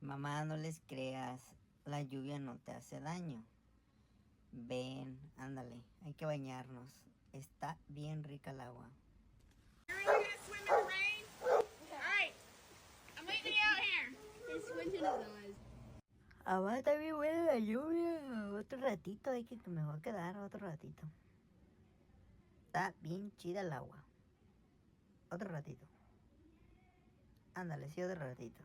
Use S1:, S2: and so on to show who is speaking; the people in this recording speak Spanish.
S1: Mamá, no les creas, la lluvia no te hace daño. Ven, ándale, hay que bañarnos. Está bien rica el agua.
S2: You're gonna swim in the rain? Alright, I'm leaving you out here.
S3: They squint in his eyes.
S1: Ah, está bien buena la lluvia. Otro ratito, hay que me voy a quedar otro ratito. Está bien chida el agua. Otro ratito. Ándale, sí, otro ratito.